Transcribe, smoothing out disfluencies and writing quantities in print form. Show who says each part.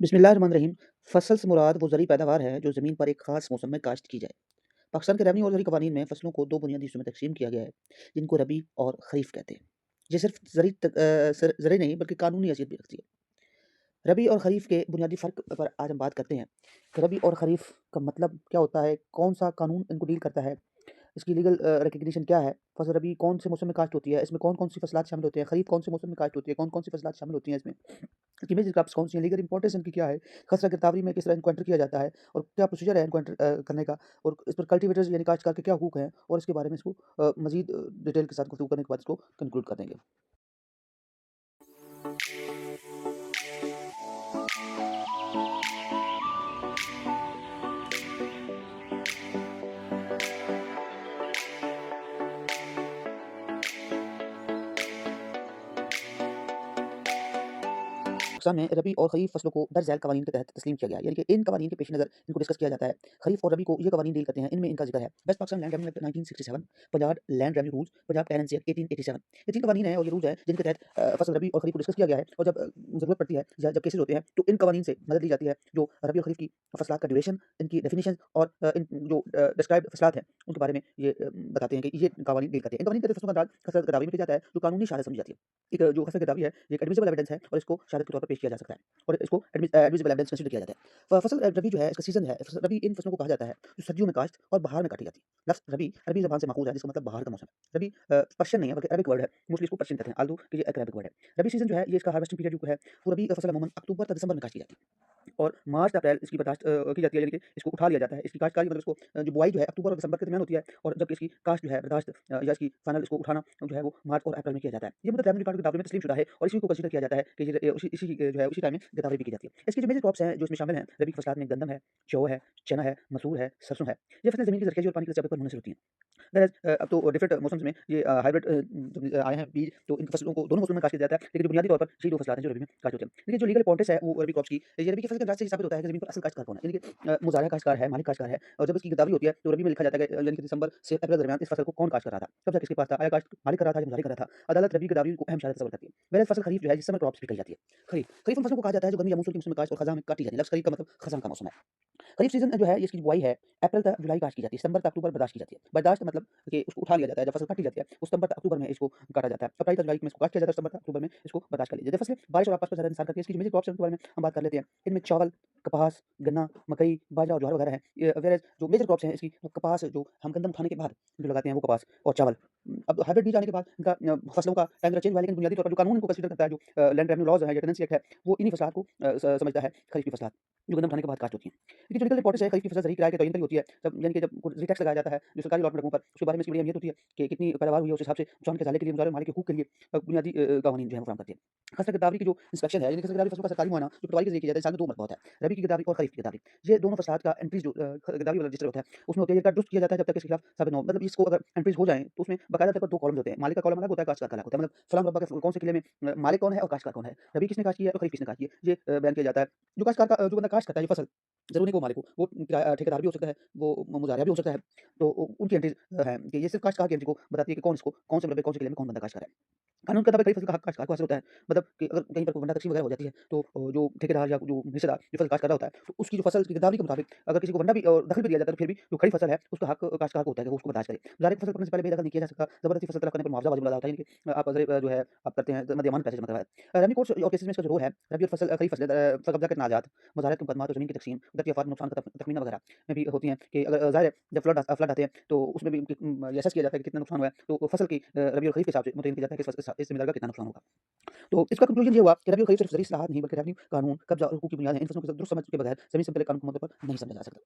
Speaker 1: बिस्मिल्लाहिर्रहमानिर्रहीम। फसल से मुराद वो ज़रूरी पैदावार है जो ज़मीन पर एक ख़ास मौसम में काश्त की जाए। पाकिस्तान के रेवन्यू और ज़रूरी कवानीन में फ़सलों को 2 बुनियादी हिस्सों में तक़सीम किया गया है, जिनको रबी और ख़रीफ़ कहते हैं। ये सिर्फ़ ज़रूरी नहीं बल्कि कानूनी हैसियत भी रखती है। रबी और ख़रीफ़ के बुनियादी फ़र्क पर आज हम बात करते हैं कि रबी और ख़रीफ़ का मतलब क्या होता है, कौन-सा कानून इनको डील करता है, इसकी लीगल रिकॉग्निशन क्या है, फ़सल रबी कौन से मौसम में काश्त होती है, इसमें कौन-कौन सी फसलात शामिल होते हैं, ख़रीफ़ कौन से मौसम में काश्त होती है, कौन-कौन सी फसलात शामिल होती हैं इसमें, मेजर क्रॉप्स कौन सी हैं, लीगल इंपॉर्टेंस इनकी क्या है, खसरा गिरदावरी में किस तरह इनको एंटर किया जाता है और क्या प्रोसीजर है इनको एंटर करने का, और इस पर कल्टीवेटर्स यानी काश्तकार के क्या हकूक हैं, और इसके बारे में इसको मज़ीद डिटेल के साथ गुफ्तगू करने के बाद इसको कंक्लूड कर देंगे। पाकिस्तान में रबी और खरीफ फसलों को दर ज़ैल कवानीन के तहत तस्लीम किया गया है, यानी कि इन कवानीन के पेश नज़र इनको डिस्कस किया जाता है। खरीफ और रबी को ये कवानीन डील करते हैं, इनमें इनका जिक्र है। West Pakistan land revenue act 1967, Punjab land revenue rules, Punjab tenancy act 1887। ये 3 कवानीन हैं और ये रूल्स हैं जिनके तहत फसल रबी और खरीफ को डिस्कस किया गया है, और जब ज़रूरत पड़ती है या जब केसेस होते हैं तो इन कवानीन से मदद ली जाती है, जो रबी और खरीफ की फसलात का ड्यूरेशन, इनकी डेफिनिशन और इन जो डिस्क्राइब्ड फसलात हैं उनके बारे में ये बताते हैं कि ये कवानीन डील करते हैं। इन कवानीन के तहत फसलों का अंदाज़ खसरत गदावरी में किया जाता है, जो कानूनी शहादत समझी जाती है। एक जो खसरत गदावरी है, ये एक एडमिसिबल एविडेंस है और इसको शहादत के तौर पर पेश किया जा सकता है। और इसको एडमिसिबल एविडेंस कंसीडर किया जाता है। फसल रबी जो है इसका सीज़न है, रबी इन फसलों को कहा जाता है जो सर्दियों में काश्त और बहार में काटी जाती है। लफ्ज़ रबी अरबी ज़बान से माखूज़ है, जिसका मतलब बहार का मौसम है। रबी पर्शियन नहीं है बल्कि अरबिक वर्ड है, मोस्टली इसको पर्शियन कहते हैं, ऑल्दो कि ये एक अरबिक वर्ड है। रबी सीज़न जो है ये इसका हार्वेस्टिंग पीरियड जो है वो रबी फसल अमूमन अक्टूबर तक दिसंबर में काश्त की जाती है। और मार्च अप्रैल इसकी बर्दाश्त की जाती है, यानी कि इसको उठा लिया जाता है। इसकी काश्तकारी मतलब इसको जो बुआई जो है अक्टूबर और दिसंबर के दरमियान होती है, और जबकि इसकी काश्त जो है बर्दाश्त या इसकी फाइनल इसको उठाना जो है वो मार्च और अप्रैल में किया जाता है। ये मतलब रेवेन्यू रिकॉर्ड की किताबों में तस्लीम-शुदा है और इसी को कंसीडर किया जाता है कि ये उसी इसी जो है उसी टाइम में गिरदावरी भी की जाती है। इसकी जो मेजर क्रॉप्स हैं जो इसमें शामिल हैं रबी की फसलात में गंदम है, जौ है, चना है, मसूर है, सरसों है। ये फसलें ज़मीन की ज़रख़ेज़ी और पानी की सतह पर मुनहसर होती हैं। व्हेरेज़ अब तो डिफरेंट मौसम्स में ये हाइब्रिड जब आए हैं बीज, तो इन फसलों को दोनों मौसमों में काश्त किया जाता है, लेकिन जो बुनियादी तौर पर यही 2 फसलात हैं जो रबी में काश्त होते हैं। देखिए जो लीगल इंपॉर्टेंस है वो रबी क्रॉप्स की, ये रबी की फसल के अंदाज़ से ही साबित होता है कि ज़मीन पर असल काश्तकार कौन है, यानी कि मुज़ारिया काश्तकार है, मालिक काश्तकार है, और जब इसकी गिरदावरी होती है तो रबी में लिखा जाता है कि यानी कि दिसंबर से अप्रैल के दरमियान इस फसल को कौन काश्त कर रहा था, कब्ज़ा किसके पास था, आया काश्त मालिक कर रहा था या मुज़ारिया कर रहा था। अदालत रबी की गिरदावरी को अहम शहादत तस्वर करती है। व्हेरेज़ फसल खरीफ जो है जिसे समर क्रॉप्स भी कही जाती है। खरीफ उन फसलों को कहा जाता है जो गर्मी या मानसून के मौसम में काश्त और खज़ां में काटी जाती है। लफ्ज़ खरीफ का मतलब खज़ां का मौसम है। खरीफ सीज़न जो है ये इसकी बुआई है, अप्रैल तक जुलाई काश्त की जाती है, सितंबर तक अक्टूबर बर्दाश्त की जाती है। बर्दाश्त मतलब कि उसको उठा लिया जाता है, जब फसल काटी जाती है, वो सितंबर तक अक्टूबर में इसको काटा जाता है। अप्रैल तक जुलाई में इसको काट किया जाता है, सितंबर तक अक्टूबर में इसको बर्दाश्त कर लिया जाता है। फसलें बारिश और आपास पर ज़्यादा इंतज़ार करती है। इसकी जो मेजर क्रॉप्स हैं उनके बारे में हम बात कर लेते हैं। इनमें चावल, कपास, गन्ना, मकई, बाजरा और ज्वार वगैरह हैं। ये व्हेरेज़ जो मेजर क्रॉप्स हैं इसकी, वो कपास जो हम गंदम उठाने के बाद जो लगाते हैं वो कपास और चावल। अब हाइब्रिड बीज आने के बाद इनका फसलों का टाइम ज़रा चेंज हुआ है, लेकिन बुनियादी तौर पर जो कानून इनको कंसीडर करता है, जो लैंड रेवेन्यू लॉज़ है या टेनेंसी एक्ट है, वो इन्हीं फसलात को समझता है खरीफ की फसलात, जो गंदम उठाने के बाद काश्त होती हैं। देखिए जो लीगल इंपॉर्टेंस है खरीफ की फसल ज़रूरी किराए के तयन पर ही होती है, जब यानी कि जब कोई टैक्स लगाया जाता है जो सरकारी अलॉटमेंट रकमों पर, उसके बारे में इसकी बड़ी अहमियत होती है कि कितनी पैदावार हुई है, उस हिसाब से किसान के साले के लिए, मुज़ारिब मालिक के हकूक के लिए बुनियादी कवानीन जो है वो फराहम करती है। खसरा गिरदावरी की जो इंस्पेक्शन है, यानी खसरा गिरदावरी फसलों का सरकारी मुआयना जो पटवारी के ज़रिए किया जाता है, साल में 2 मरतबा होता है। रबी की गिरदावरी और खरीफ की गिरदावरी, ये दोनों फसलात का एंट्रीज़ जो गिरदावरी वाला रजिस्टर होता है, उसमें होती है, इनका दुरुस्त किया जाता है जब तक इसके खिलाफ साबित न हो। मतलब इसको अगर एंट्रीज़ हो जाएँ तो उसमें बाकायदा तौर पर 2 कॉलम्स होते हैं। मालिक का कॉलम अलग होता है, काश्तकार का अलग होता है। मतलब फलाँ मुरब्बा के कौन से किले में मालिक कौन है और काश्तकार कौन है, रबी किसने काश्त की है और खरीफ किसने काश्त की है, ये बयान किया जाता है। जो काश्तकार का जो बंदा काश्त करता है ये फसल, ज़रूरी नहीं कि वो मालिक हो, वो ठेकेदार भी हो सकता है, वो मुज़ारिया भी हो सकता है। तो उनकी एंट्रीज़ हैं कि ये सिर्फ़ काश्तकार की एंट्री को बताती है कि कौन इसको कौन से मरबे, कौन से किले में कौन बंदा काश्त कर रहा है। कानून के मुताबिक कई फसल का हक काश्तकार को हासिल होता है। मतलब कि अगर कहीं पर कोई वंडा तकसीम वगैरह हो जाती है, तो जो ठेकेदार या जो हिस्सेदार जो फसल काश्त कर रहा होता है, तो उसकी जो फसल की गिरदावरी के मुताबिक अगर किसी को वंडा भी और दखल भी दिया जाता है, तो फिर भी जो खड़ी फसल है, उसका हक काश्तकार को होता है कि वो उसको बर्दाश्त करे। ज़ाहिर है कि फसल पकने से पहले बेदखल नहीं किया जा सकता। ज़बरदस्ती फसल तलफ करने पर मुआवज़ा वाजिब अदा होता है, यानी कि आप अगर जो है आप करते हैं मद्देमालन पैसे जमा करवाएँ। रबी कोर्स और केसेस में इसका जो रोल है, रबी और खरीफ फसलें फसल कब्ज़ा के तनाज़ात, मुज़ाहरत के मुकदमात और ज़मीन की तक़सीम, कुदरती आफ़ात, नुकसान का तख़मीना वगैरह में भी होती हैं कि अगर ज़ाहिर है जब फ्लड आते हैं, तो उसमें भी ये असेस किया जाता है कि कितना नुकसान हुआ है, तो फसल की रबी और खरीफ के हिसाब से मुतय्यन किया जाता है कि इस ज़मींदार का कितना नुकसान होगा। तो इसका कंक्लूजन ये हुआ कि रबी और खरीफ सिर्फ ज़रूरी इस्लाहात नहीं बल्कि रेवेन्यू, कानून, कब्ज़ा और हुकूक की बुनियाद हैं। इन फसलों को दुरुस्त समझ के बगैर ज़मीन से मुतल्लिक़ कानून को मुद्दों पर नहीं समझा जा सकता।